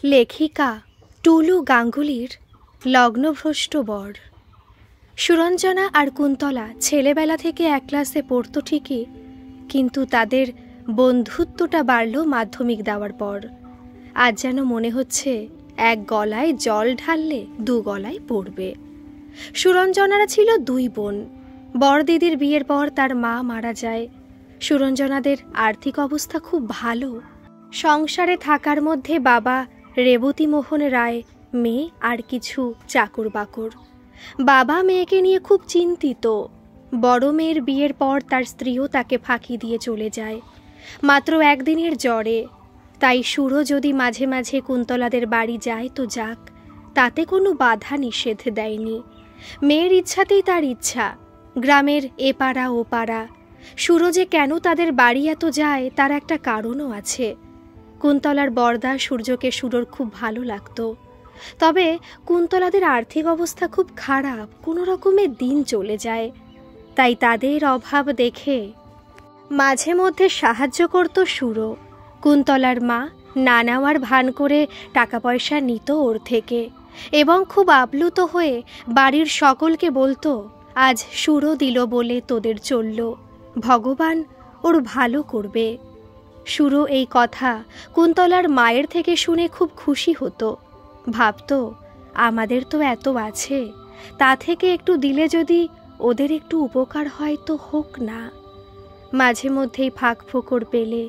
লেখিকা টুলু গাঙ্গুলির লগ্নভ্রষ্ট বর। সুরঞ্জনা আর কুন্তলা ছেলেবেলা থেকে এক ক্লাসে পড়তো ঠিকই, কিন্তু তাদের বন্ধুত্বটা বাড়ল মাধ্যমিক দেওয়ার পর। আজ যেন মনে হচ্ছে এক গলায় জল ঢাললে দু গলায় পড়বে। সুরঞ্জনারা ছিল দুই বোন। বড় দিদির বিয়ের পর তার মা মারা যায়। সুরঞ্জনাদের আর্থিক অবস্থা খুব ভালো। সংসারে থাকার মধ্যে বাবা রেবতীমোহন রায়, মেয়ে আর কিছু চাকর বাকর। বাবা মেয়েকে নিয়ে খুব চিন্তিত। বড় মেয়ের বিয়ের পর তার স্ত্রীও তাকে ফাঁকি দিয়ে চলে যায় মাত্র একদিনের জ্বরে। তাই সুরো যদি মাঝে মাঝে কুন্তলাদের বাড়ি যায় তো যাক, তাতে কোনো বাধা নিষেধ দেয়নি। মেয়ের ইচ্ছাতেই তার ইচ্ছা। গ্রামের এপাড়া ওপাড়া। সুরো যে কেন তাদের বাড়ি এত যায় তার একটা কারণও আছে। কুন্তলার বরদা সূর্যকে সুরোর খুব ভালো লাগতো, তবে কুন্তলাদের আর্থিক অবস্থা খুব খারাপ, কোনো রকমের দিন চলে যায়। তাই তাদের অভাব দেখে মাঝে মধ্যে সাহায্য করত সুরো। কুন্তলার মা না নেওয়ার ভান করে টাকা পয়সা নিত ওর থেকে, এবং খুব আপ্লুত হয়ে বাড়ির সকলকে বলতো, আজ সুরো দিল বলে তোদের চলল, ভগবান ওর ভালো করবে। সুরো এই কথা কুন্তলার মায়ের থেকে শুনে খুব খুশি হতো। ভাবতো, আমাদের তো এত আছে, তা থেকে একটু দিলে যদি ওদের একটু উপকার হয় তো হোক না। মাঝে মধ্যেই ফাঁক ফোকর পেলে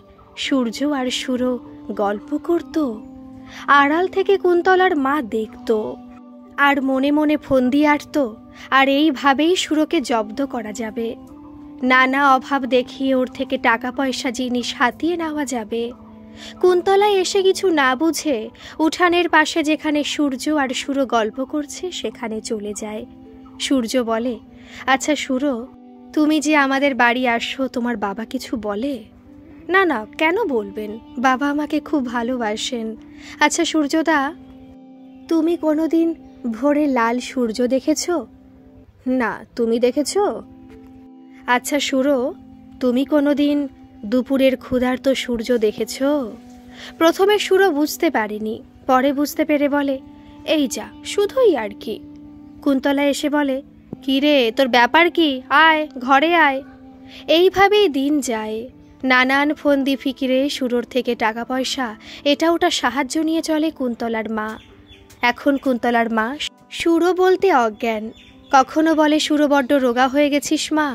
সূর্য আর সুরো গল্প করত। আড়াল থেকে কুন্তলার মা দেখত আর মনে মনে ফন্দি আঁটত, আর এইভাবেই সুরোকে জব্দ করা যাবে। নানা অভাব দেখিয়ে ওর থেকে টাকা পয়সা জিনিস হাতিয়ে নেওয়া যাবে। কুন্তলায় এসে কিছু না বুঝে উঠানের পাশে যেখানে সূর্য আর সুরো গল্প করছে সেখানে চলে যায়। সূর্য বলে, আচ্ছা সুরো, তুমি যে আমাদের বাড়ি আসো, তোমার বাবা কিছু বলে? না না, কেন বলবেন, বাবা আমাকে খুব ভালোবাসেন। আচ্ছা সূর্যদা, তুমি কোনোদিন ভোরে লাল সূর্য দেখেছ? না, তুমি দেখেছ? আচ্ছা সুরো, তুমি কোনোদিন দুপুরের ক্ষুধার্ত সূর্য দেখেছ? প্রথমে সুরো বুঝতে পারেনি, পরে বুঝতে পেরে বলে, এই যা, শুধুই আর কি। কুন্তলা এসে বলে, কি রে, তোর ব্যাপার কি, আয় ঘরে আয়। এইভাবেই দিন যায়। নানান ফন্দি ফিকিরে সুরোর থেকে টাকা পয়সা এটা ওটা সাহায্য নিয়ে চলে কুন্তলার মা। এখন কুন্তলার মা সুরো বলতে অজ্ঞান। কখনো বলে, সুরো বড্ড রোগা হয়ে গেছিস মা।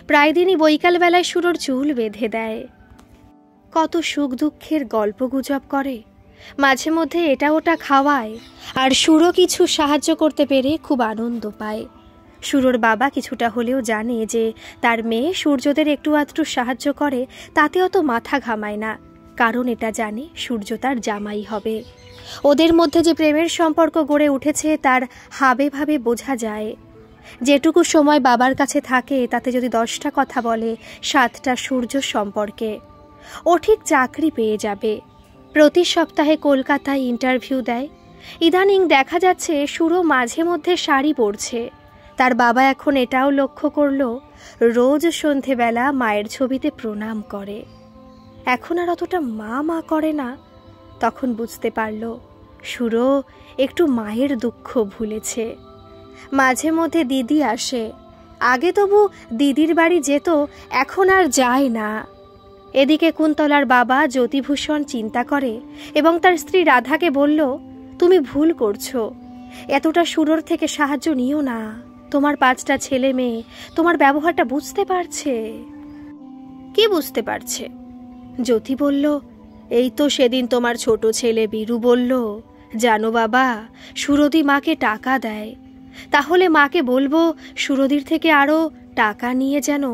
প্রায় দিনই বৈকালবেলায় সুরোর চুল বেঁধে দেয়। কত সুখ দুঃখের গল্প গুজব করে, মাঝে মধ্যে এটা ওটা খাওয়ায়, আর সুরো কিছু সাহায্য করতে পেরে খুব আনন্দ পায়। সুরোর বাবা কিছুটা হলেও জানে যে তার মেয়ে সূর্যদের একটু আধটু সাহায্য করে, তাতে অত মাথা ঘামায় না, কারণ এটা জানে সূর্য তার জামাই হবে। ওদের মধ্যে যে প্রেমের সম্পর্ক গড়ে উঠেছে তার হাবে ভাবে বোঝা যায়। যেটুকু সময় বাবার কাছে থাকে তাতে যদি 10টা কথা বলে, 7টা সূর্য সম্পর্কে। ও ঠিক চাকরি পেয়ে যাবে। প্রতি সপ্তাহে কলকাতায় ইন্টারভিউ দেয়। ইদানিং দেখা যাচ্ছে সুরো মাঝে মধ্যে শাড়ি পরছে। তার বাবা এখন এটাও লক্ষ্য করল, রোজ সন্ধেবেলা মায়ের ছবিতে প্রণাম করে। এখন আর অতটা মা মা করে না। তখন বুঝতে পারল সুরো একটু মায়ের দুঃখ ভুলেছে। মাঝে মধ্যে দিদি আসে। আগে তবু দিদির বাড়ি যেত, এখন আর যায় না। এদিকে কুন্তলার বাবা জ্যোতিভূষণ চিন্তা করে এবং তার স্ত্রী রাধাকে বলল, তুমি ভুল করছো, এতটা সুরোর থেকে সাহায্য নিও না। তোমার 5টা ছেলে মেয়ে তোমার ব্যবহারটা বুঝতে পারছে। কি বুঝতে পারছে? জ্যোতি বলল, এই তো সেদিন তোমার ছোট ছেলে বীরু বলল, জানো বাবা, সুরদি মাকে টাকা দেয়। তাহলে মাকে বলবো সুরদির থেকে আরও টাকা নিয়ে যেন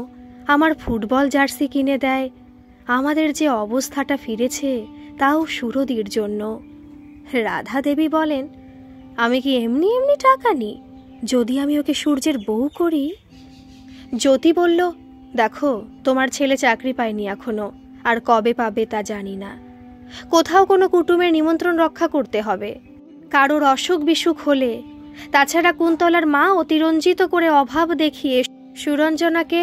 আমার ফুটবল জার্সি কিনে দেয়। আমাদের যে অবস্থাটা ফিরেছে তাও সুরদির জন্য। রাধা দেবী বলেন, আমি কি এমনি এমনি টাকা নিই, যদি আমি ওকে সূর্যের বউ করি? জ্যোতি বলল, দেখো, তোমার ছেলে চাকরি পায়নি এখনো, আর কবে পাবে তা জানি না। কোথাও কোনো কুটুমের নিমন্ত্রণ রক্ষা করতে হবে, কারোর অসুখ বিসুখ হলে। তাছাড়া কুন্তলার মা অতিরঞ্জিত করে অভাব দেখিয়ে সুরঞ্জনাকে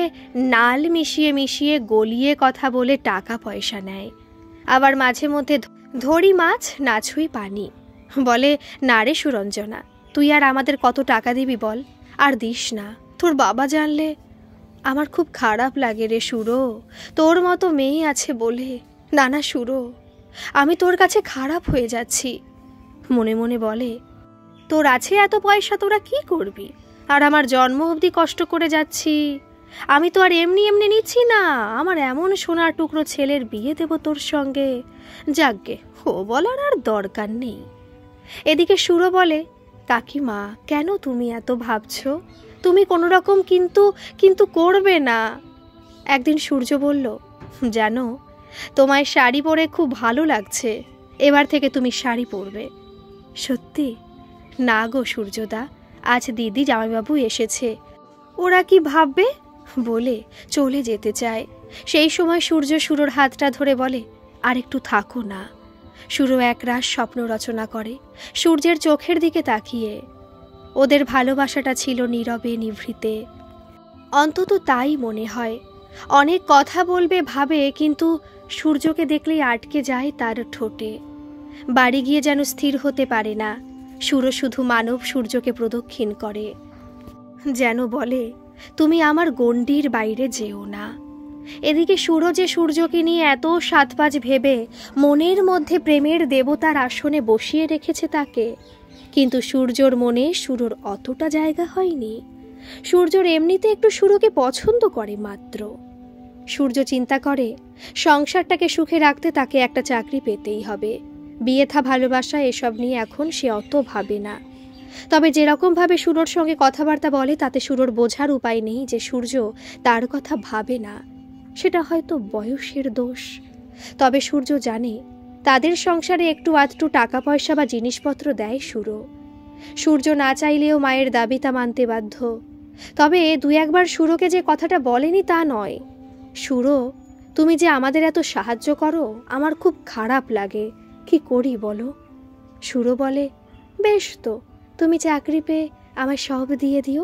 নাল মিশিয়ে মিশিয়ে গলিয়ে কথা বলে টাকা পয়সা নেয়। আবার মাঝে মধ্যে ধরি মাছ নাছুই পানি, বলে, না রে সুরঞ্জনা, তুই আর আমাদের কত টাকা দিবি বল, আর দিস না। তোর বাবা জানলে আমার খুব খারাপ লাগে রে সুরো, তোর মতো মেয়ে আছে বলে। না না সুরো, আমি তোর কাছে খারাপ হয়ে যাচ্ছি। মনে মনে বলে, তোর আছে এত পয়সা, তোরা কি করবি? আর আমার জন্ম অবধি কষ্ট করে যাচ্ছি, আমি তো আর এমনি এমনি নিচ্ছি না। আমার এমন সোনার টুকরো ছেলের বিয়ে দেব তোর সঙ্গে। যাকগে, ও বলার আর দরকার নেই। এদিকে সুরো বলে, কাকিমা, কেন তুমি এত ভাবছো? তুমি কোনো রকম কিন্তু কিন্তু করবে না। একদিন সূর্য বলল, জানো, তোমায় শাড়ি পরে খুব ভালো লাগছে, এবার থেকে তুমি শাড়ি পরবে। সত্যি? না গো সূর্যদা, আজ দিদি জামাইবাবু এসেছে, ওরা কি ভাববে বলে চলে যেতে চায়। সেই সময় সূর্য সুরোর হাতটা ধরে বলে, আর একটু থাকো না। সুরো একরাশ স্বপ্ন রচনা করে সূর্যের চোখের দিকে তাকিয়ে। ওদের ভালোবাসাটা ছিল নীরবে নিভৃতে, অন্তত তাই মনে হয়। অনেক কথা বলবে ভাবে, কিন্তু সূর্যকে দেখলেই আটকে যায় তার ঠোঁটে। বাড়ি গিয়ে যেন স্থির হতে পারে না। সুরো শুধু মানব সূর্যকে প্রদক্ষিণ করে, যেন বলে, তুমি আমার গণ্ডির বাইরে যেও না। এদিকে সুরো যে সূর্যকে নিয়ে এত সাতপাঁচ ভেবে মনের মধ্যে প্রেমের দেবতার আসনে বসিয়ে রেখেছে তাকে, কিন্তু সূর্যর মনে সুরোর অতটা জায়গা হয়নি। সূর্যর এমনিতে একটু সুরোকে পছন্দ করে মাত্র। সূর্য চিন্তা করে, সংসারটাকে সুখে রাখতে তাকে একটা চাকরি পেতেই হবে। বিয়ে থা ভালোবাসা এসব নিয়ে এখন সে অত ভাবে না। তবে যেরকমভাবে সুরোর সঙ্গে কথাবার্তা বলে, তাতে সুরোর বোঝার উপায় নেই যে সূর্য তার কথা ভাবে না। সেটা হয়তো বয়সের দোষ। তবে সূর্য জানে, তাদের সংসারে একটু আধটু টাকা পয়সা বা জিনিসপত্র দেয় সুরো। সূর্য না চাইলেও মায়ের দাবি তা মানতে বাধ্য। তবে দু একবার সুরোকে যে কথাটা বলেনি তা নয়, সুরো, তুমি যে আমাদের এত সাহায্য করো, আমার খুব খারাপ লাগে, কি করি বলো? সুরো বলে, বেশ তো, তুমি চাকরি পেয়ে আমায় সব দিয়ে দিও,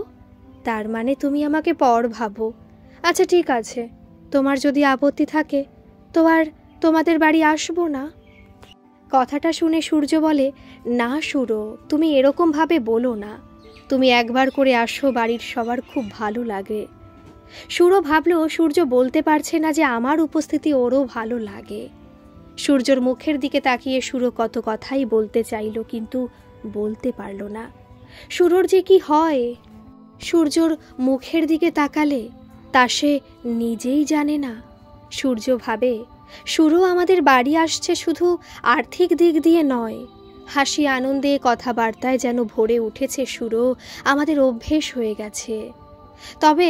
তার মানে তুমি আমাকে পর ভাবো। আচ্ছা ঠিক আছে, তোমার যদি আপত্তি থাকে তো আর তোমাদের বাড়ি আসবো না। কথাটা শুনে সূর্য বলে, না সুরো, তুমি এরকমভাবে বলো না, তুমি একবার করে আসো, বাড়ির সবার খুব ভালো লাগে। সুরো ভাবলো সূর্য বলতে পারছে না যে আমার উপস্থিতি ওরও ভালো লাগে। সূর্যর মুখের দিকে তাকিয়ে সুরো কত কথাই বলতে চাইল, কিন্তু বলতে পারল না। সুরোর যে কি হয় সূর্যর মুখের দিকে তাকালে, তা সে নিজেই জানে না। সূর্য ভাবে, সুরো আমাদের বাড়ি আসছে শুধু আর্থিক দিক দিয়ে নয়, হাসি আনন্দে কথাবার্তায় যেন ভরে উঠেছে সুরো, আমাদের অভ্যেস হয়ে গেছে। তবে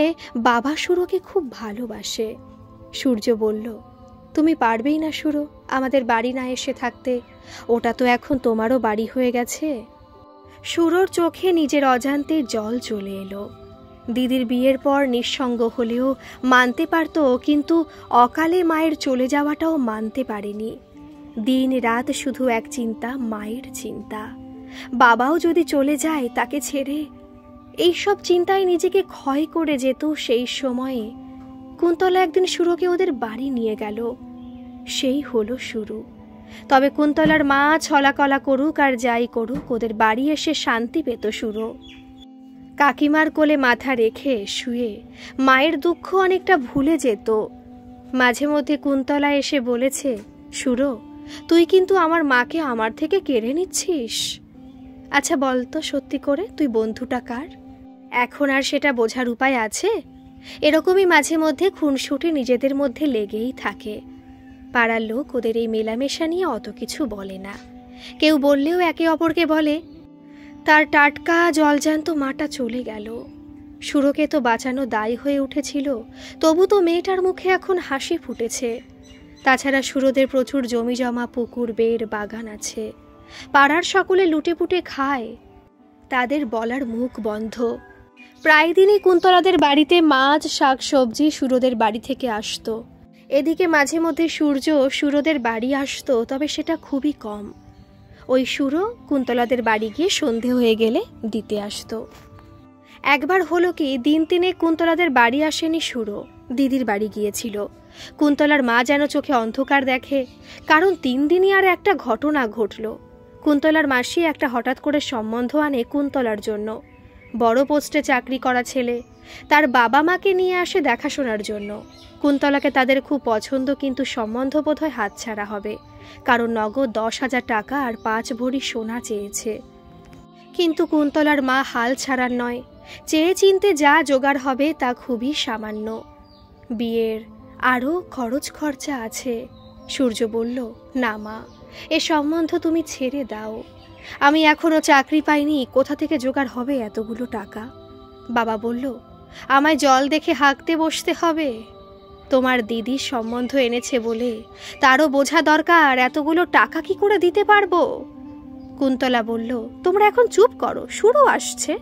বাবা সুরোকে খুব ভালোবাসে। সূর্য বলল, তুমি পারবেই না সুরো আমাদের বাড়ি না এসে থাকতে, ওটা তো এখন তোমারও বাড়ি হয়ে গেছে। সুরোর চোখে নিজের অজান্তে জল চলে এলো। দিদির বিয়ের পর নিঃসঙ্গ হলেও মানতে পারত, কিন্তু অকালে মায়ের চলে যাওয়াটাও মানতে পারেনি। দিন রাত শুধু এক চিন্তা, মায়ের চিন্তা। বাবাও যদি চলে যায় তাকে ছেড়ে, এইসব চিন্তায় নিজেকে ক্ষয় করে যেত। সেই সময়ে কুন্তলা একদিন সুরোকে ওদের বাড়ি নিয়ে গেল। সেই হলো শুরু। তবে কুন্তলার মা ছলাকলা করুক আর যাই করুক, ওদের বাড়ি এসে শান্তি পেত সুরো। কাকিমার কোলে মাথা রেখে শুয়ে মায়ের দুঃখ অনেকটা ভুলে যেত। মাঝে মধ্যে কুন্তলা এসে বলেছে, সুরো, তুই কিন্তু আমার মাকে আমার থেকে কেড়ে নিচ্ছিস। আচ্ছা বলতো সত্যি করে, তুই বন্ধুটা কার? এখন আর সেটা বোঝার উপায় আছে? এরকমই মাঝে মধ্যে খুনসুটি নিজেদের মধ্যে লেগেই থাকে। পাড়ার লোক ওদের এই মেলামেশা নিয়ে অত কিছু বলে না। কেউ বললেও একে অপরকে বলে, তার টাটকা জলজ্যান্ত মাটা চলে গেল। সুরোকে তো বাঁচানো দায় হয়ে উঠেছিল, তবু তো মেয়েটার মুখে এখন হাসি ফুটেছে। তাছাড়া সুরোদের প্রচুর জমি জমা, পুকুর, বের, বাগান আছে। পাড়ার সকলে লুটেপুটে খায়, তাদের বলার মুখ বন্ধ। প্রায় দিনই কুন্তলাদের বাড়িতে মাছ, শাক, সবজি সুরোদের বাড়ি থেকে আসতো। এদিকে মাঝে মধ্যে সূর্য সুরোদের বাড়ি আসতো, তবে সেটা খুবই কম। ওই সুরো কুন্তলাদের বাড়ি গিয়ে সন্ধে হয়ে গেলে দিতে আসতো। একবার হলো কি, দিন তিনে কুন্তলাদের বাড়ি আসেনি সুরো, দিদির বাড়ি গিয়েছিল। কুন্তলার মা যেন চোখে অন্ধকার দেখে, কারণ 3 দিনই আর একটা ঘটনা ঘটল। কুন্তলার মাসি একটা হঠাৎ করে সম্বন্ধ আনে কুন্তলার জন্য। বড় পোস্টে চাকরি করা ছেলে, তার বাবা মাকে নিয়ে আসে দেখাশোনার জন্য। কুন্তলাকে তাদের খুব পছন্দ, কিন্তু সম্বন্ধ বোধহয় হাতছাড়া হবে, কারণ নগদ 10,000 টাকা আর 5 ভরি সোনা চেয়েছে। কিন্তু কুন্তলার মা হাল ছাড়ার নয়, চেয়ে চিনতে যা জোগাড় হবে তা খুবই সামান্য। বিয়ের আরও খরচ খরচা আছে। সূর্য বলল, না মা, এ সম্বন্ধ তুমি ছেড়ে দাও। আমি এখনো চাকরি পাইনি, কোথা থেকে জোগাড় হবে এতগুলো টাকা? বাবা বলল, আমায় জল দেখে হাঁকতে বসতে হবে? তোমার দিদির সম্বন্ধ এনেছে বলে তারও বোঝা দরকার এতগুলো টাকা কি করে দিতে পারবো। কুন্তলা বলল, তোমরা এখন চুপ করো, শুরু আসছে।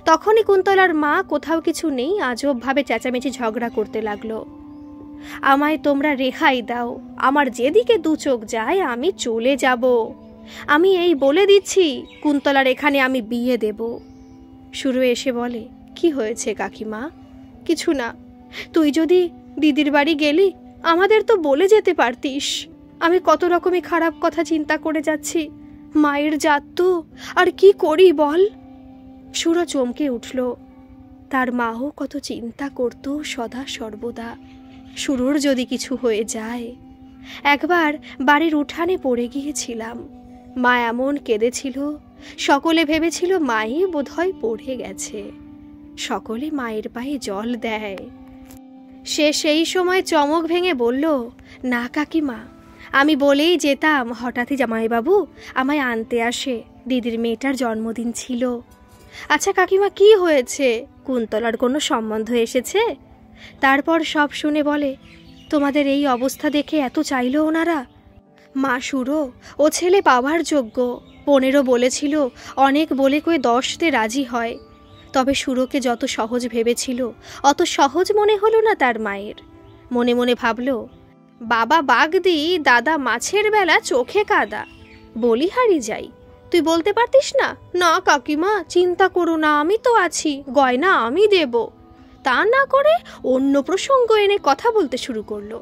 তখনই কুন্তলার মা কোথাও কিছু নেই আজবভাবে চেঁচামেচি ঝগড়া করতে লাগলো। আমায় তোমরা রেহাই দাও, আমার যেদিকে দু চোখ যায় আমি চলে যাব। আমি এই বলে দিচ্ছি, কুন্তলার এখানে আমি বিয়ে দেব। শুরু এসে বলে, কি হয়েছে কাকিমা? কিছু না, তুই যদি দিদির বাড়ি গেলি আমাদের তো বলে যেতে পারতিস। আমি কত রকমই খারাপ কথা চিন্তা করে যাচ্ছি, মায়ের জাত তো, আর কি করি বল? সুরা চমকে উঠল। তার মাও কত চিন্তা করত সদা সর্বদা, শুরুর যদি কিছু হয়ে যায়। একবার বাড়ির উঠানে পড়ে গিয়েছিলাম, মা এমন কেঁদেছিল, সকলে ভেবেছিল মাই বোধহয় পড়ে গেছে। সকলে মায়ের পায়ে জল দেয়। সে সেই সময় চমক ভেঙে বলল, না কাকিমা, আমি বলেই যেতাম, হঠাৎই জামাইবাবু আমায় আনতে আসে, দিদির মেয়েটার জন্মদিন ছিল। আচ্ছা কাকিমা, কি হয়েছে? কুন্তলার কোনো সম্বন্ধ এসেছে? তারপর সব শুনে বলে, তোমাদের এই অবস্থা দেখে এত চাইল ওনারা? মা সুরো, ও ছেলে পাওয়ার যোগ্য, 15 বলেছিল, অনেক বলে কয়ে 10তে রাজি হয়। তবে সুরোকে যত সহজ ভেবেছিল অত সহজ মনে হলো না তার মায়ের। মনে মনে ভাবল, বাবা বাগদি, দাদা মাছের বেলা চোখে কাদা, বলিহারি যাই। তুই বলতে পারতিস না? না কাকিমা, চিন্তা করো না, আমি তো আছি, গয়না আমি দেব। তা না করে অন্য প্রসঙ্গ এনে কথা বলতে শুরু করলো।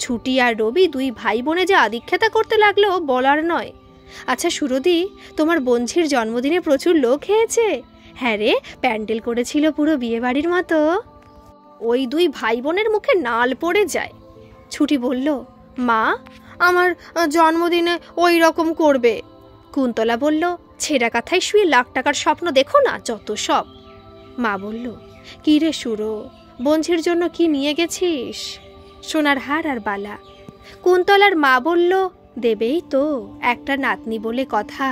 ছুটি আর রবি 2 ভাই বোনে যে আদিক্ষেতা করতে লাগলো বলার নয়। আচ্ছা সুরদি, তোমার বঞ্ঝির জন্মদিনে প্রচুর লোক হয়েছে? হ্যাঁ রে, প্যান্ডেল করেছিল পুরো বিয়ে বাড়ির মতো। ওই 2 ভাই বোনের মুখে নাল পড়ে যায়। ছুটি বলল, মা, আমার জন্মদিনে ওই রকম করবে। কুন্তলা বলল, ছেঁড়া কাথায় শুয়ে লাখ টাকার স্বপ্ন দেখো না, যত সব। মা বলল, কি রে সুরো, বঞ্ঝির জন্য কি নিয়ে গেছিস? সোনার হার আর বালা। কুন্তলার মা বলল, দেবেই তো, একটা নাতনি বলে কথা।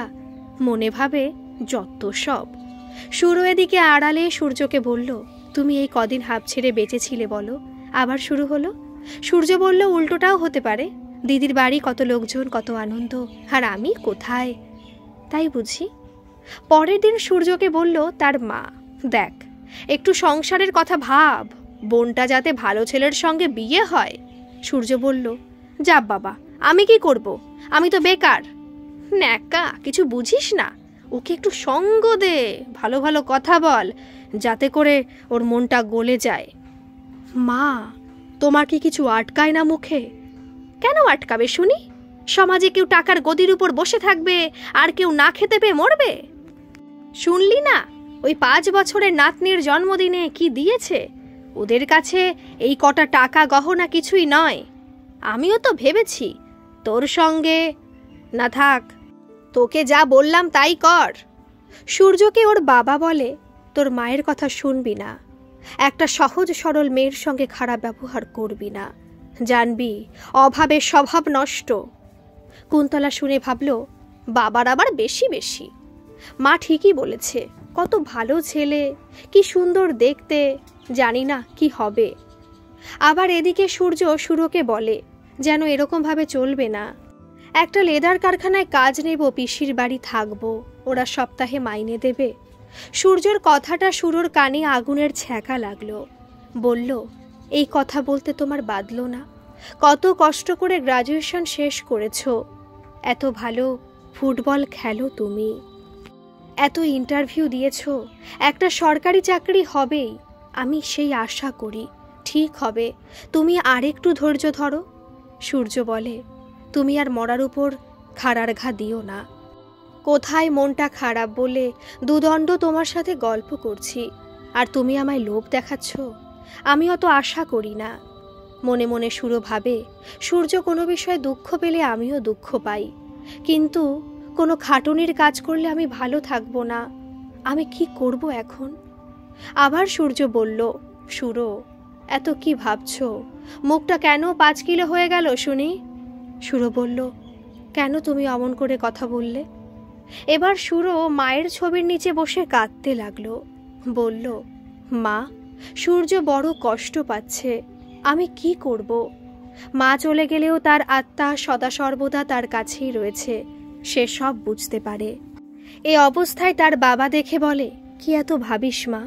মনে ভাবে যত সব। সুরো এদিকে আড়ালে সূর্যকে বলল, তুমি এই কদিন হাঁপ ছেড়ে বেঁচেছিলে বলো, আবার শুরু হলো। সূর্য বলল, উল্টোটাও হতে পারে, দিদির বাড়ি কত লোকজন, কত আনন্দ, আর আমি কোথায়? তাই বুঝি? পরের দিন সূর্যকে বলল তার মা, দেখ, একটু সংসারের কথা ভাব, বোনটা যাতে ভালো ছেলের সঙ্গে বিয়ে হয়। সূর্য বলল, যা বাবা, আমি কি করব? আমি তো বেকার। ন্যাকা, কিছু বুঝিস না, ওকে একটু সঙ্গ দে, ভালো ভালো কথা বল, যাতে করে ওর মনটা গলে যায়। মা, তোমার কি কিছু আটকায় না মুখে? কেন আটকাবে শুনি? সমাজে কেউ টাকার গদির উপর বসে থাকবে আর কেউ না খেতে পেয়ে মরবে? শুনলি না ওই 5 বছরের নাতনির জন্মদিনে কি দিয়েছে? ওদের কাছে এই কটা টাকা গহনা কিছুই নয়। আমিও তো ভেবেছি তোর সঙ্গে না থাক, তোকে যা বললাম তাই কর। সূর্যকে ওর বাবা বলে, তোর মায়ের কথা শুনবি না, একটা সহজ সরল মেয়ের সঙ্গে খারাপ ব্যবহার করবি না, জানবি অভাবে স্বভাব নষ্ট। কুন্তলা শুনে ভাবল, বাবার আবার বেশি বেশি। মা ঠিকই বলেছে, কত ভালো ছেলে, কি সুন্দর দেখতে, জানি না কি হবে। আবার এদিকে সূর্য সুরোকে বলে, যেন এরকমভাবে চলবে না, একটা লেদার কারখানায় কাজ নেব, পিসির বাড়ি থাকবো, ওরা সপ্তাহে মাইনে দেবে। সূর্যর কথাটা সুরোর কানে আগুনের ছ্যাঁকা লাগলো। বলল, এই কথা বলতে তোমার বাধলো না? কত কষ্ট করে গ্রাজুয়েশন শেষ করেছো, এত ভালো ফুটবল খেলো তুমি, এত ইন্টারভিউ দিয়েছো, একটা সরকারি চাকরি হবেই। আমি সেই আশা করি ঠিক হবে, তুমি আরেকটু ধৈর্য ধরো। সূর্য বলে, তুমি আর মরার উপর খাড়ার ঘা দিও না, কোথায় মনটা খারাপ বলে দুদণ্ড তোমার সাথে গল্প করছি, আর তুমি আমায় লোভ দেখাচ্ছ। আমি অত আশা করি না। মনে মনে সুরো ভাবে, সূর্য কোনো বিষয়ে দুঃখ পেলে আমিও দুঃখ পাই, কিন্তু কোনো খাটুনির কাজ করলে আমি ভালো থাকবো না। আমি কি করব এখন? আবার সূর্য বলল, সুরো, এত কি ভাবছ? মুখটা কেন 5 কিলো হয়ে গেল শুনি? সুরো বলল, কেন তুমি অমন করে কথা বললে? এবার সুরো মায়ের ছবির নিচে বসে কাঁদতে লাগলো। বলল, মা, সূর্য বড় কষ্ট পাচ্ছে, আমি কি করব? মা চলে গেলেও তার আত্মা সদা সর্বদা তার কাছেই রয়েছে, সে সব বুঝতে পারে। এই অবস্থায় তার বাবা দেখে বলে, কি এত ভাবিস মা?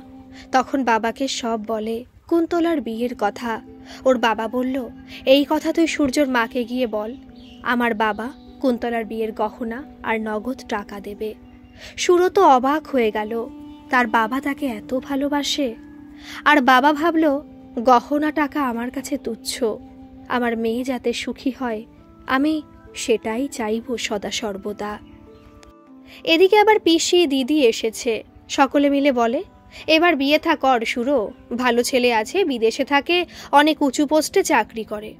তখন বাবাকে সব বলে কুন্তলার বিয়ের কথা। ওর বাবা বলল, এই কথা তুই সূর্যর মাকে গিয়ে বল, আমার বাবা কুন্তলার বিয়ের গহনা আর নগদ টাকা দেবে। সুরো তো অবাক হয়ে গেল, তার বাবা তাকে এত ভালোবাসে। আর বাবা ভাবল, গহনা টাকা আমার কাছে তুচ্ছ, আমার মেয়ে যাতে সুখী হয় আমি সেটাই চাইব সদা সর্বদা। এদিকে আবার পিসি দিদি এসেছে। সকলে মিলে বলে, এবার বিয়ে থা কর সুরো, ভালো ছেলে আছে, বিদেশে থাকে, অনেক উঁচু পোস্টে চাকরি করে।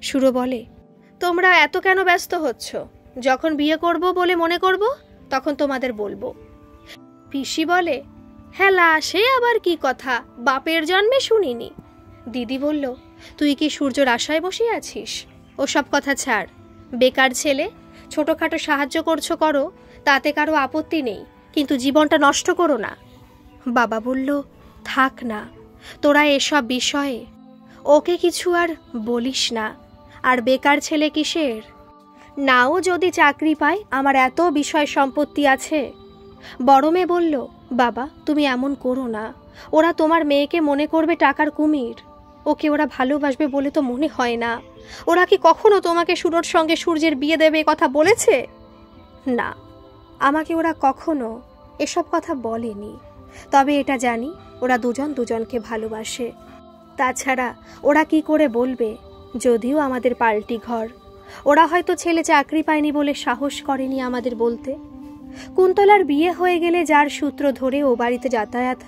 সুরো বলে, তোমরা এত কেন ব্যস্ত হচ্ছ? যখন বিয়ে করব বলে মনে করব তখন তোমাদের বলবো। পিসি বলে, হেলা, সে আবার কি কথা, বাপের জন্মে শুনিনি। দিদি বলল, তুই কি সূর্যর আশায় বসে আছিস? ওসব কথা ছাড়, বেকার ছেলে, ছোটখাটো সাহায্য করছো করো, তাতে কারো আপত্তি নেই, কিন্তু জীবনটা নষ্ট করো না। বাবা বলল, থাক না, তোরা এসব বিষয়ে ওকে কিছু আর বলিস না। আর বেকার ছেলে কিসের? নাও যদি চাকরি পায়, আমার এত বিষয় সম্পত্তি আছে। বড় মেয়ে বলল, বাবা তুমি এমন করো না, ওরা তোমার মেয়েকে মনে করবে টাকার কুমির, ওকে ওরা ভালোবাসবে বলে তো মনে হয় না। ওরা কি কখনো তোমাকে সুরোর সঙ্গে সূর্যের বিয়ে দেবে কথা বলেছে? না, আমাকে ওরা কখনো এসব কথা বলেনি। তবে এটা জানি, ওরা দুজন দুজনকে ভালোবাসে। তাছাড়া ওরা কি করে বলবে? যদিও আমাদের পাল্টি ঘর, ওরা হয়তো ছেলে চাকরি পায়নি বলে সাহস করেনি আমাদের বলতে। কুন্তলার বিয়ে হয়ে গেলে যার সূত্র ধরে ও বাড়িতে যাতায়াত,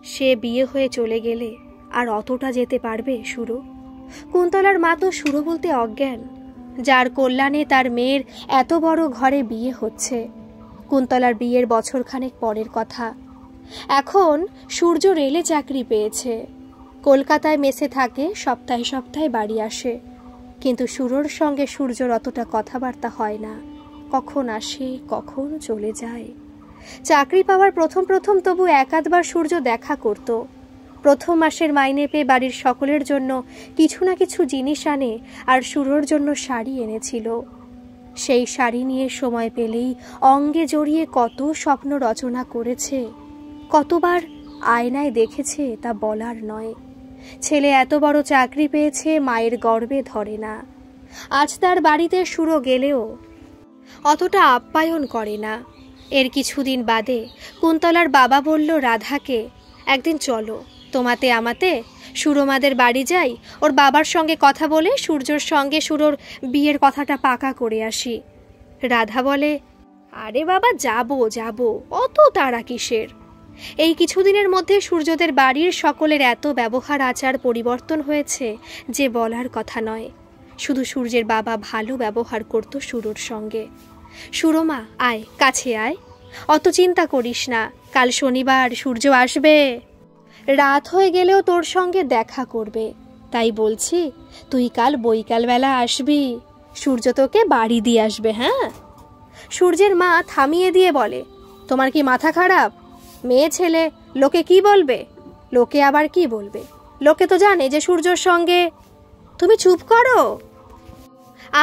সে বিয়ে হয়ে চলে গেলে আর অতটা যেতে পারবে সুরো? কুন্তলার মা তো সুরো বলতে অজ্ঞান, যার কল্যাণে তার মেয়ের এত বড় ঘরে বিয়ে হচ্ছে। কুন্তলার বিয়ের বছরখানেক পরের কথা। এখন সূর্য রেলে চাকরি পেয়েছে, কলকাতায় মেসে থাকে, সপ্তাহে সপ্তাহে বাড়ি আসে। কিন্তু সুরোর সঙ্গে সূর্যর অতটা কথাবার্তা হয় না, কখন আসে কখন চলে যায়। চাকরি পাওয়ার প্রথম প্রথম তবু 1-8বার সূর্য দেখা করত। প্রথম মাসের মাইনে পেয়ে বাড়ির সকলের জন্য কিছু না কিছু জিনিস আনে, আর সুরোর জন্য শাড়ি এনেছিল। সেই শাড়ি নিয়ে সময় পেলেই অঙ্গে জড়িয়ে কত স্বপ্ন রচনা করেছে, কতবার আয়নায় দেখেছে তা বলার নয়। ছেলে এত বড় চাকরি পেয়েছে, মায়ের গর্বে ধরে না। আজ তার বাড়িতে সুরো গেলেও অতটা আপ্যায়ন করে না। এর কিছুদিন বাদে কুন্তলার বাবা বলল রাধাকে, একদিন চলো তোমাতে আমাতে সুরমাদের বাড়ি যাই, ওর বাবার সঙ্গে কথা বলে সূর্যর সঙ্গে সুরোর বিয়ের কথাটা পাকা করে আসি। রাধা বলে, আরে বাবা, যাবো যাবো, অত তাড়া কিসের? এই কিছুদিনের মধ্যে সূর্যদের বাড়ির সকলের এত ব্যবহার আচার পরিবর্তন হয়েছে যে বলার কথা নয়। শুধু সূর্যের বাবা ভালো ব্যবহার করত সুরোর সঙ্গে। সুরমা, আয়, কাছে আয়, অত চিন্তা করিস না, কাল শনিবার, সূর্য আসবে, রাত হয়ে গেলেও তোর সঙ্গে দেখা করবে। তাই বলছি, তুই কাল বৈকালবেলা আসবি, সূর্য তোকে বাড়ি দিয়ে আসবে। হ্যাঁ? সূর্যের মা থামিয়ে দিয়ে বলে, তোমার কি মাথা খারাপ? মেয়ে ছেলে, লোকে কি বলবে? লোকে আবার কি বলবে? লোকে তো জানে যে সূর্যর সঙ্গে। তুমি চুপ করো,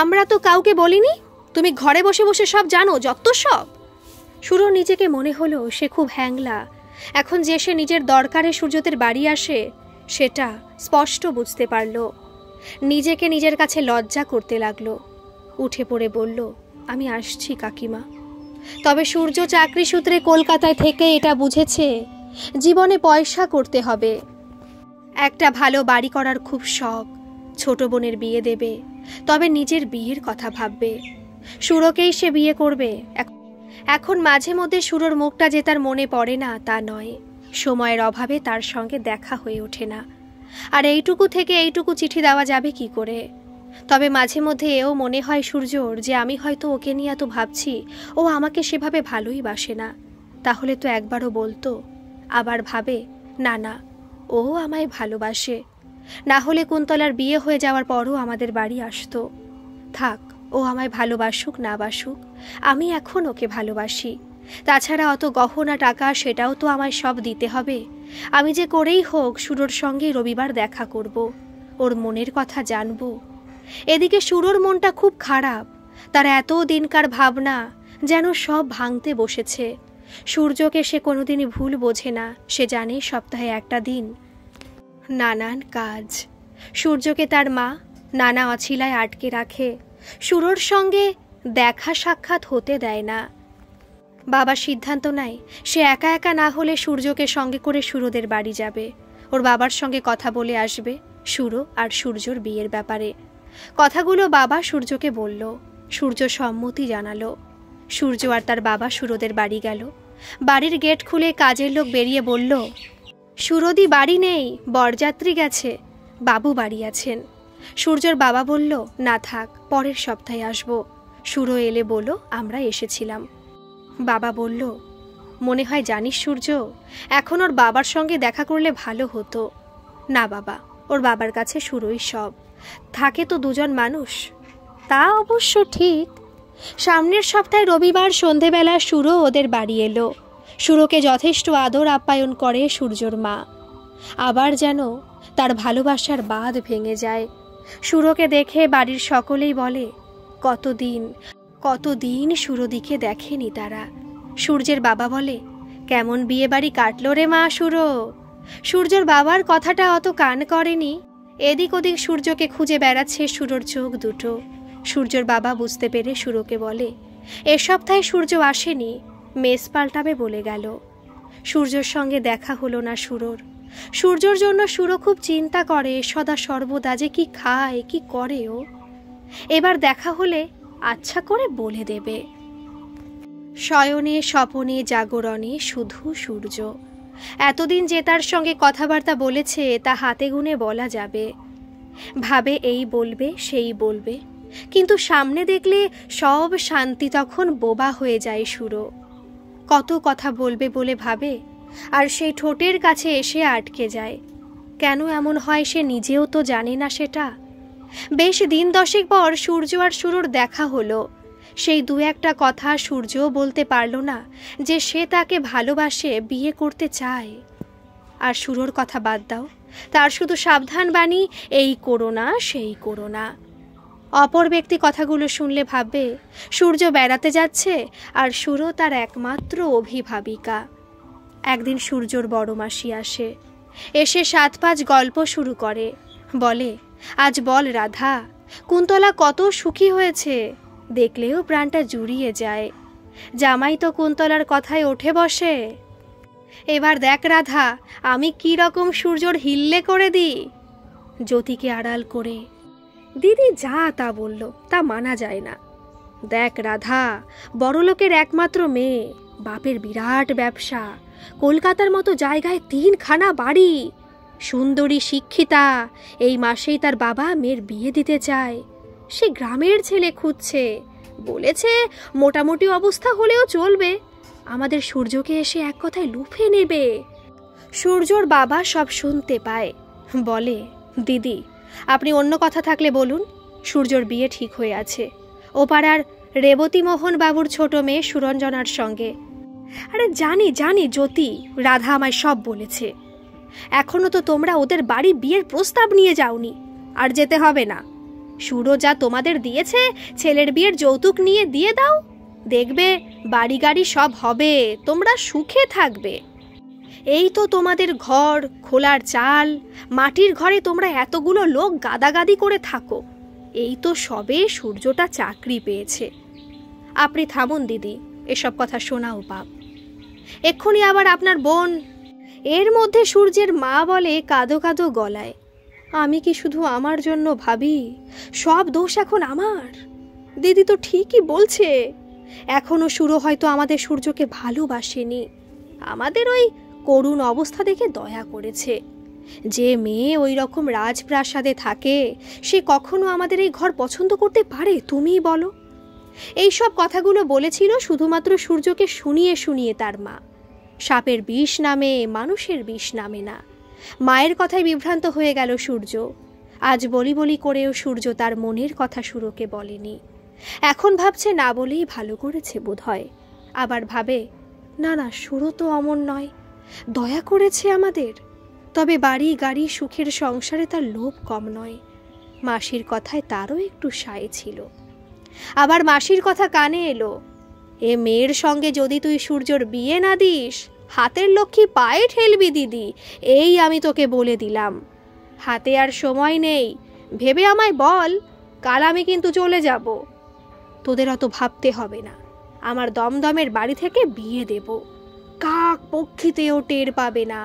আমরা তো কাউকে বলিনি, তুমি ঘরে বসে বসে সব জানো, যত সব। সুরো নিজেকে মনে হলো সে খুব হ্যাংলা। এখন যে সে নিজের দরকারে সূর্যদের বাড়ি আসে সেটা স্পষ্ট বুঝতে পারল। নিজেকে নিজের কাছে লজ্জা করতে লাগলো। উঠে পড়ে বলল, আমি আসছি কাকিমা। তবে সূর্য চাকরি সূত্রে কলকাতায় থেকে এটা বুঝেছে জীবনে পয়সা করতে হবে। একটা ভালো বাড়ি করার খুব শখ, ছোট বোনের বিয়ে দেবে, তবে নিজের বিয়ের কথা ভাববে। সুরোকেই সে বিয়ে করবে। এখন মাঝে মধ্যে সুরোর মুখটা যে তার মনে পড়ে না তা নয়, সময়ের অভাবে তার সঙ্গে দেখা হয়ে ওঠে না। আর এইটুকু থেকে এইটুকু চিঠি দেওয়া যাবে কি করে? তবে মাঝে মধ্যে এও মনে হয় সূর্যর যে আমি হয়তো ওকে নিয়ে এত ভাবছি, ও আমাকে সেভাবে ভালোই বাসে না। তাহলে তো একবারও বলতো। আবার ভাবে না না, ও আমায় ভালোবাসে, না হলে কুন্তলার বিয়ে হয়ে যাওয়ার পরও আমাদের বাড়ি আসতো। থাক, ও আমায় ভালোবাসুক না বাসুক, আমি এখন ওকে ভালোবাসি। তাছাড়া অত গহনা টাকা সেটাও তো আমায় সব দিতে হবে। আমি যে করেই হোক সুরোর সঙ্গে রবিবার দেখা করব, ওর মনের কথা জানব। এদিকে সুরোর মনটা খুব খারাপ, তার এত দিনকার ভাবনা যেন সব ভাঙতে বসেছে। সূর্যকে সে কোনোদিনই ভুল বোঝে না, সে জানে সপ্তাহে একটা দিন নানান কাজ। সূর্যকে তার মা নানা অছিলায় আটকে রাখে, সুরোর সঙ্গে দেখা সাক্ষাৎ হতে দেয় না। বাবা সিদ্ধান্ত নেয় সে একা একা না হলে সূর্যকে সঙ্গে করে সুরোদের বাড়ি যাবে, ওর বাবার সঙ্গে কথা বলে আসবে সুরো আর সূর্যর বিয়ের ব্যাপারে। কথাগুলো বাবা সূর্যকে বলল, সূর্য সম্মতি জানালো। সূর্য আর তার বাবা সুরোদের বাড়ি গেল। বাড়ির গেট খুলে কাজের লোক বেরিয়ে বলল, সুরোদি বাড়ি নেই, বরযাত্রী গেছে, বাবু বাড়ি আছেন। সূর্যর বাবা বলল, না থাক, পরের সপ্তাহে আসবো। সুরো এলে বলো আমরা এসেছিলাম। বাবা বলল, মনে হয় জানিস সূর্য, এখন ওর বাবার সঙ্গে দেখা করলে ভালো হতো। না বাবা, ওর বাবার কাছে সুরোই সব, থাকে তো দুজন মানুষ। তা অবশ্য ঠিক। সামনের সপ্তাহে রবিবার সন্ধেবেলা সুরো ওদের বাড়ি এলো। সুরোকে যথেষ্ট আদর আপ্যায়ন করে সূর্যর মা। আবার যেন তার ভালোবাসার বাঁধ ভেঙে যায়। সুরোকে দেখে বাড়ির সকলেই বলে, কতদিন সুরোদিকে দেখেনি তারা। সূর্যের বাবা বলে, কেমন বিয়ে বাড়ি কাটলো রে মা সুরো? সূর্যর বাবার কথাটা অত কান করেনি। এদিক ওদিক সূর্যকে খুঁজে বেড়াচ্ছে সুরোর চোখ দুটো। সূর্যর বাবা বুঝতে পেরে সুরোকে বলে, এ সপ্তাহে সূর্য আসেনি, মেস পাল্টাবে বলে গেল। সূর্যর সঙ্গে দেখা হলো না সুরোর। সূর্যর জন্য সুরো খুব চিন্তা করে, সদা সর্বদা যে কি খায় কি করে ও। এবার দেখা হলে আচ্ছা করে বলে দেবে। শয়নে স্বপনে জাগরণে শুধু সূর্য। এতদিন যে তার সঙ্গে কথাবার্তা বলেছে তা হাতে গুনে বলা যাবে। ভাবে এই বলবে সেই বলবে, কিন্তু সামনে দেখলে সব শান্তি তখন বোবা হয়ে যায় সুরো। কত কথা বলবে বলে ভাবে, আর সেই ঠোঁটের কাছে এসে আটকে যায়। কেন এমন হয় সে নিজেও তো জানে না সেটা। বেশ দিন দশেক পর সূর্য আর সুরোর দেখা হলো। সেই দু একটা কথা সূর্যও বলতে পারল না যে সে তাকে ভালোবাসে, বিয়ে করতে চায়। আর সুরোর কথা বাদ দাও, তার শুধু সাবধান বাণী, এই করো না সেই করো না। অপর ব্যক্তি কথাগুলো শুনলে ভাববে সূর্য বেড়াতে যাচ্ছে আর সুরো তার একমাত্র অভিভাবিকা। একদিন সূর্যর বড় মাসি আসে, এসে 7-5 গল্প শুরু করে। বলে, আজ বল রাধা, কুন্তলা কত সুখী হয়েছে, দেখলেও প্রাণটা জুড়িয়ে যায়। জামাই তো কুন্তলার কথায় ওঠে বসে। এবার দেখ রাধা, আমি কি রকম সূর্যর হিল্লে করে দিই। জ্যোতিকে আড়াল করে, দিদি যা তা বলল, তা মানা যায় না। দেখ রাধা, বড়লোকের একমাত্র মেয়ে, বাপের বিরাট ব্যবসা, কলকাতার মতো জায়গায় 3খানা বাড়ি, সুন্দরী শিক্ষিতা, এই মাসেই তার বাবা মেয়ের বিয়ে দিতে চায়। সে গ্রামের ছেলে খুঁজছে, বলেছে মোটামুটি অবস্থা হলেও চলবে, আমাদের সূর্যকে এসে এক কথায় লুফে নেবে। সূর্যর বাবা সব শুনতে পায়, বলে, দিদি আপনি অন্য কথা থাকলে বলুন, সূর্যর বিয়ে ঠিক হয়ে আছে ও পাড়ার রেবতী মোহন বাবুর ছোট মেয়ে সুরঞ্জনার সঙ্গে। আরে জানি জানি জ্যোতি, রাধা আমায় সব বলেছে। এখনো তো তোমরা ওদের বাড়ি বিয়ের প্রস্তাব নিয়ে যাওনি, আর যেতে হবে না। সুরো যা তোমাদের দিয়েছে, ছেলের বিয়ের যৌতুক নিয়ে দিয়ে দাও, দেখবে বাড়ি গাড়ি সব হবে, তোমরা সুখে থাকবে। এই তো তোমাদের ঘর, খোলার চাল, মাটির ঘরে তোমরা এতগুলো লোক গাদাগাদি করে থাকো, এই তো সবে সূর্যটা চাকরি পেয়েছে। আপনি থামুন দিদি, এসব কথা শোনাও পাপ। এক্ষুনি আবার আপনার বোন। এর মধ্যে সূর্যের মা বলে কাঁদো কাঁদো গলায়, আমি কি শুধু আমার জন্য ভাবি? সব দোষ এখন আমার। দিদি তো ঠিকই বলছে, এখনো সুরো হয়তো আমাদের সূর্যকে ভালোবাসেনি, আমাদের ওই করুণ অবস্থা দেখে দয়া করেছে। যে মেয়ে ওই রকম রাজপ্রাসাদে থাকে সে কখনো আমাদের এই ঘর পছন্দ করতে পারে? তুমিই বলো। এই সব কথাগুলো বলেছিল শুধুমাত্র সূর্যকে শুনিয়ে শুনিয়ে তার মা। সাপের বিষ নামে, মানুষের বিষ নামে না। মায়ের কথায় বিভ্রান্ত হয়ে গেল সূর্য। আজ বলি বলি করেও সূর্য তার মনের কথা সুরোকে বলেনি। এখন ভাবছে না বলেই ভালো করেছে বোধহয়। আবার ভাবে, না না, সুরো তো অমন নয়, দয়া করেছে আমাদের। তবে বাড়ি গাড়ি সুখের সংসারে তার লোভ কম নয়। মাসির কথায় তারও একটু সায় ছিল। আবার মাসির কথা কানে এলো, এ মেয়ের সঙ্গে যদি তুই সূর্যর বিয়ে না দিস, হাতের লক্ষ্মী পায়ে ঠেলবি দিদি, এই আমি তোকে বলে দিলাম। হাতে আর সময় নেই, ভেবে আমায় বল, কাল আমি কিন্তু চলে যাব। তোদের অত ভাবতে হবে না, আমার দমদমের বাড়ি থেকে বিয়ে দেব, কাক পক্ষীতেও টের পাবে না।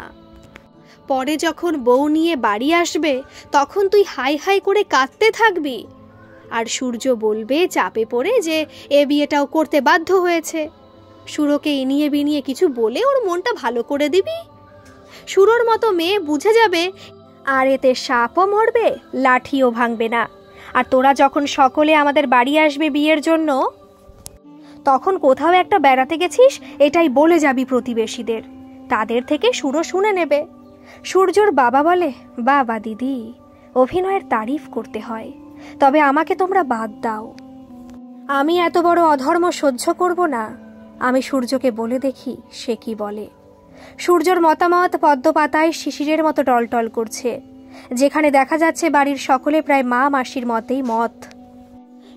পরে যখন বউ নিয়ে বাড়ি আসবে তখন তুই হাই হাই করে কাঁদতে থাকবি, আর সূর্য বলবে চাপে পড়ে যে এ বিয়েটাও করতে বাধ্য হয়েছে। সুরোকে ইনিয়ে বিনিয়ে কিছু বলে ওর মনটা ভালো করে দিবি। সুরোর মতো মেয়ে বুঝে যাবে, আর এতে সাপও মরবে, লাঠিও ভাঙবে না। আর তোরা যখন সকলে আমাদের বাড়ি আসবে বিয়ের জন্য, তখন কোথাও একটা বেড়াতে গেছিস এটাই বলে যাবি প্রতিবেশীদের, তাদের থেকে সুরো শুনে নেবে। সূর্যর বাবা বলে, বাবা দিদি, অভিনয়ের তারিফ করতে হয়, তবে আমাকে তোমরা বাদ দাও। আমি এত বড় অধর্ম সহ্য করব না। আমি সূর্যকে বলে দেখি সে কি বলে। সূর্যর মতামত পদ্মপাতায় শিশিরের মতো টলটল করছে। যেখানে দেখা যাচ্ছে বাড়ির সকলে প্রায় মা মাসির মতেই মত,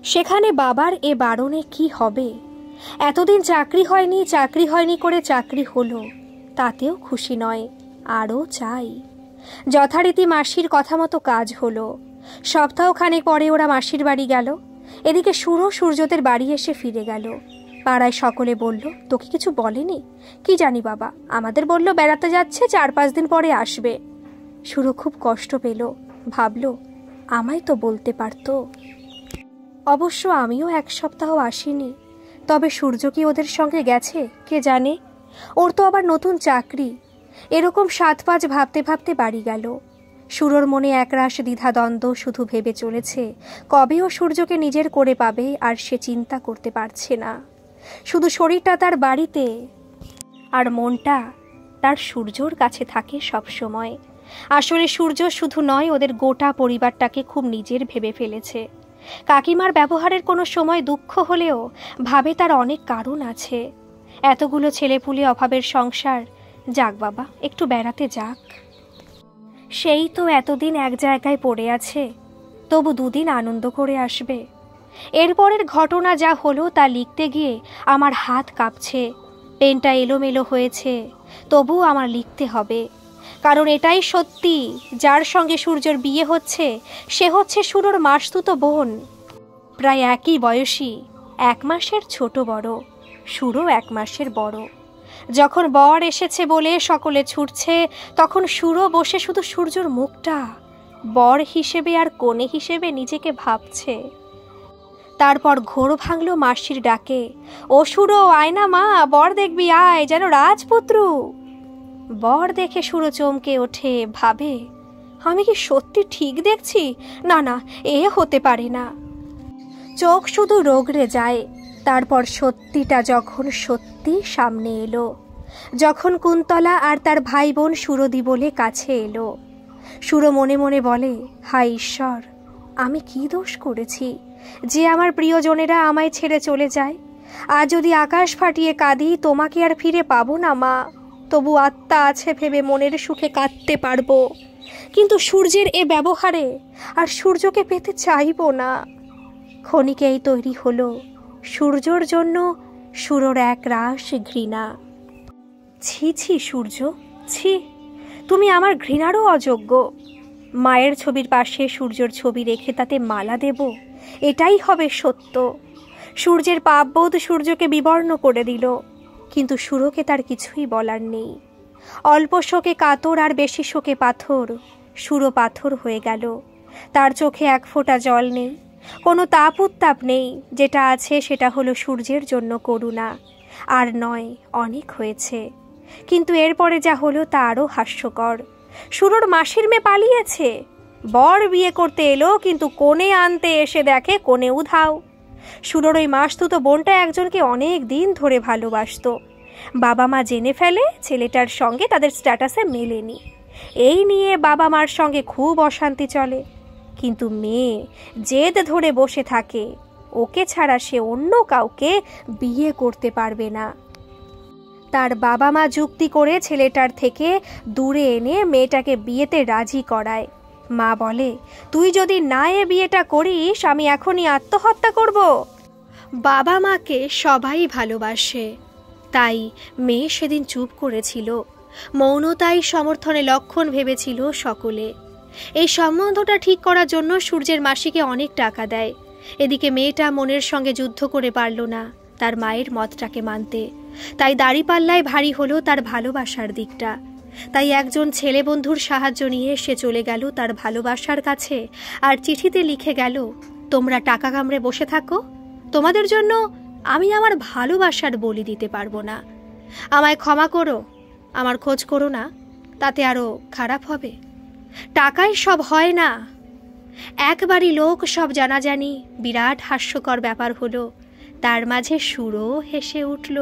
সেখানে বাবার এ বারণে কি হবে? এতদিন চাকরি হয়নি করে চাকরি হলো, তাতেও খুশি নয়, আরও চাই। যথারীতি মাসির কথা মতো কাজ হলো। সপ্তাহখানেক পরে ওরা মাসির বাড়ি গেল। এদিকে সুরো সূর্যদের বাড়ি এসে ফিরে গেল। পাড়ায় সকলে বলল, তোকে কিছু বলেনি? কি জানি বাবা, আমাদের বলল বেড়াতে যাচ্ছে, 4-5 দিন পরে আসবে। সুরো খুব কষ্ট পেল, ভাবল আমায় তো বলতে পারতো। অবশ্য আমিও 1 সপ্তাহ আসিনি, তবে সূর্য কি ওদের সঙ্গে গেছে কে জানে। ওর তো আবার নতুন চাকরি। এরকম 7-5 ভাবতে ভাবতে বাড়ি গেল। সুরোর মনে একরাশ দ্বিধাদ্বন্দ্ব শুধু ভেবে চলেছে কবে ও সূর্যকে নিজের করে পাবে, আর সে চিন্তা করতে পারছে না। শুধু শরীরটা তার বাড়িতে, আর মনটা তার সূর্যর কাছে থাকে সব সময়। আসলে সূর্য শুধু নয়, ওদের গোটা পরিবারটাকে খুব নিজের ভেবে ফেলেছে। কাকিমার ব্যবহারের কোনো সময় দুঃখ হলেও ভাবে তার অনেক কারণ আছে। এতগুলো ছেলেপুলে অভাবের সংসার, যাক বাবা, একটু বেড়াতে যাক। সেই তো এতদিন এক জায়গায় পড়ে আছে, তবু 2 দিন আনন্দ করে আসবে। এরপরের ঘটনা যা হলো তা লিখতে গিয়ে আমার হাত কাঁপছে, পেনটা এলোমেলো হয়েছে, তবু আমার লিখতে হবে। কারণ এটাই সত্যি, যার সঙ্গে সূর্যর বিয়ে হচ্ছে সে হচ্ছে সুরোর মাসতুতো বোন। প্রায় একই বয়সী, 1 মাসের ছোট বড়। সুরো 1 মাসের বড়। যখন বর এসেছে বলে সকলে ছুটছে, তখন সুরো বসে শুধু সূর্যর মুখটা বর হিসেবে আর কনে হিসেবে নিজেকে ভাবছে। তারপর ঘোর ভাঙল মাসির ডাকে, ও সুরো আয় না মা, বর দেখবি আয়, যেন রাজপুত্র। বর দেখে সুরো চমকে ওঠে, ভাবে আমি কি সত্যি ঠিক দেখছি? না না, এ হতে পারে না। চোখ শুধু রোগড়ে যায়। তারপর সত্যিটা যখন সত্যি সামনে এলো, যখন কুন্তলা আর তার ভাই বোন সুরদি বলে কাছে এলো, সুরো মনে মনে বলে, হায় ঈশ্বর, আমি কি দোষ করেছি যে আমার প্রিয়জনেরা আমায় ছেড়ে চলে যায়? আর যদি আকাশ ফাটিয়ে কাঁদি, তোমাকে আর ফিরে পাবো না মা, তবু আত্মা আছে ভেবে মনের সুখে কাঁদতে পারবো। কিন্তু সূর্যের এ ব্যবহারে আর সূর্যকে পেতে চাইবো না। ক্ষণিকেই তৈরি হলো সূর্যর জন্য সুরোর এক রাশ ঘৃণা। ছি ছি সূর্য, ছি, তুমি আমার ঘৃণারও অযোগ্য। মায়ের ছবির পাশে সূর্যর ছবি রেখে তাতে মালা দেব, এটাই হবে সত্য। সূর্যের পাপবোধ সূর্যকে বিবর্ণ করে দিল, কিন্তু সুরোকে তার কিছুই বলার নেই। অল্প শোকে কাতর আর বেশি শোকে পাথর, সুরো পাথর হয়ে গেল। তার চোখে 1 ফোঁটা জল নেই। কোনো তাপ উত্তাপ নেই, যেটা আছে সেটা হলো সূর্যের জন্য করুণা। আর নয়, অনেক হয়েছে। কিন্তু এরপরে যা হলো তা আরও হাস্যকর। সুরোর মাসির মেয়ে পালিয়েছে। বর বিয়ে করতে এলো, কিন্তু কোণে আনতে এসে দেখে কোণে উধাও। সুরোর ওই মাসতুতো বোনটা একজনকে অনেক দিন ধরে ভালোবাসতো। বাবা মা জেনে ফেলে ছেলেটার সঙ্গে তাদের স্ট্যাটাসে মেলেনি। এই নিয়ে বাবা মার সঙ্গে খুব অশান্তি চলে। কিন্তু মেয়ে জেদ ধরে বসে থাকে, ওকে ছাড়া সে অন্য কাউকে বিয়ে করতে পারবে না। তার বাবা মা যুক্তি করে ছেলেটার থেকে দূরে এনে মেয়েটাকে বিয়েতে রাজি করায়। মা বলে, তুই যদি না এ বিয়েটা করিস আমি এখনই আত্মহত্যা করব। বাবা মাকে সবাই ভালোবাসে, তাই মেয়ে সেদিন চুপ করেছিল। মৌনতাই সমর্থনে লক্ষণ ভেবেছিল সকলে। এই সম্বন্ধটা ঠিক করার জন্য সূর্যের মাসিকে অনেক টাকা দেয়। এদিকে মেয়েটা মনের সঙ্গে যুদ্ধ করে পারল না তার মায়ের মতটাকে মানতে। তাই দাড়িপাল্লায় ভারী হলো তার ভালোবাসার দিকটা। তাই একজন ছেলে বন্ধুর সাহায্য নিয়ে সে চলে গেল তার ভালোবাসার কাছে, আর চিঠিতে লিখে গেল, তোমরা টাকা কামড়ে বসে থাকো, তোমাদের জন্য আমি আমার ভালোবাসার বলি দিতে পারবো না। আমায় ক্ষমা করো, আমার খোঁজ করো না, তাতে আরও খারাপ হবে। টাকায় সব হয় না। একবারই লোক সব জানাজানি বিরাট হাস্যকর ব্যাপার হলো। তার মাঝে সুরও হেসে উঠল।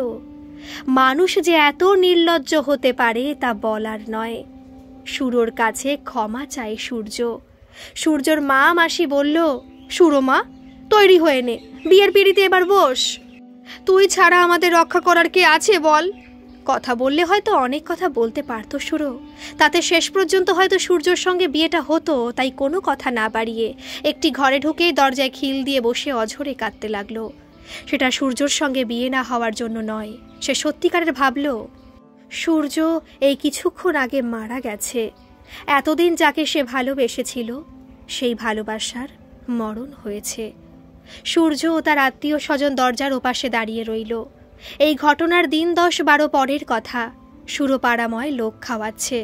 মানুষ যে এত নির্লজ্জ হতে পারে তা বলার নয়। সুরোর কাছে ক্ষমা চায় সূর্য। সূর্যর মা মাসি বলল, সুরো মা, তৈরি হয়ে নে, বিয়ের পিঁড়িতে এবার বস। তুই ছাড়া আমাদের রক্ষা করার কে আছে বল? কথা বললে হয়তো অনেক কথা বলতে পারত সুরো, তাতে শেষ পর্যন্ত হয়তো সূর্যর সঙ্গে বিয়েটা হতো। তাই কোনো কথা না বাড়িয়ে একটি ঘরে ঢুকেই দরজায় খিল দিয়ে বসে অঝরে কাঁদতে লাগলো। সেটা সূর্যর সঙ্গে বিয়ে না হওয়ার জন্য নয়, সে সত্যিকারের ভাবল সূর্য এই কিছুক্ষণ আগে মারা গেছে। এতদিন যাকে সে ভালোবেসেছিল সেই ভালোবাসার মরণ হয়েছে। সূর্য ও তার আত্মীয় স্বজন দরজার ওপাশে দাঁড়িয়ে রইল। এই ঘটনার দিন 10-12 পরের কথা। সুরপাড়াময় লোক খাওয়াচ্ছে।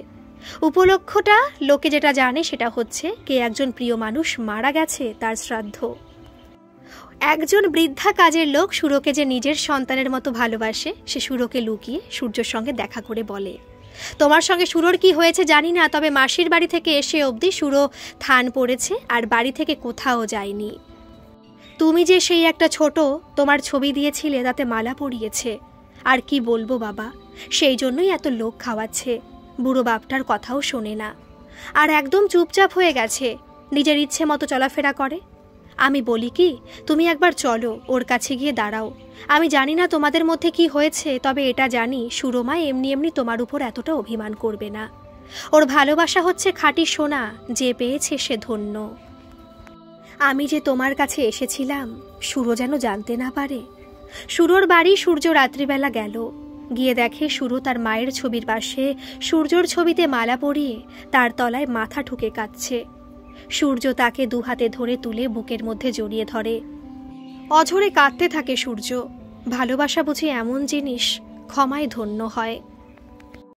উপলক্ষটা লোকে যেটা জানে সেটা হচ্ছে কে একজন প্রিয় মানুষ মারা গেছে, তার শ্রাদ্ধ। একজন বৃদ্ধা কাজের লোক সুরোকে যে নিজের সন্তানের মতো ভালোবাসে, সে সুরোকে লুকিয়ে সূর্যর সঙ্গে দেখা করে বলে, তোমার সঙ্গে সুরোর কি হয়েছে জানি না, তবে মাসির বাড়ি থেকে এসে অবধি সুরো থান পড়েছে আর বাড়ি থেকে কোথাও যায়নি। তুমি যে সেই একটা ছোট তোমার ছবি দিয়েছিলে তাতে মালা পরিয়েছে। আর কি বলবো বাবা, সেই জন্যই এত লোক খাওয়াচ্ছে। বুড়ো বাপটার কথাও শোনে না, আর একদম চুপচাপ হয়ে গেছে, নিজের ইচ্ছে মতো চলাফেরা করে। আমি বলি কি, তুমি একবার চলো, ওর কাছে গিয়ে দাঁড়াও। আমি জানি না তোমাদের মধ্যে কি হয়েছে, তবে এটা জানি সুরমা এমনি এমনি তোমার উপর এতটা অভিমান করবে না। ওর ভালোবাসা হচ্ছে খাঁটি সোনা, যে পেয়েছে সে ধন্য। আমি যে তোমার কাছে এসেছিলাম সুরো যেন জানতে না পারে। সুরোর বাড়ি সূর্য রাত্রিবেলা গেল, গিয়ে দেখে সুরো তার মায়ের ছবির পাশে সূর্যর ছবিতে মালা পরিয়ে তার তলায় মাথা ঠুকে কাঁদছে। সূর্য তাকে দুহাতে ধরে তুলে বুকের মধ্যে জড়িয়ে ধরে। অঝরে কাঁদতে থাকে সূর্য। ভালোবাসা বুঝি এমন জিনিস, ক্ষমায় ধন্য হয়।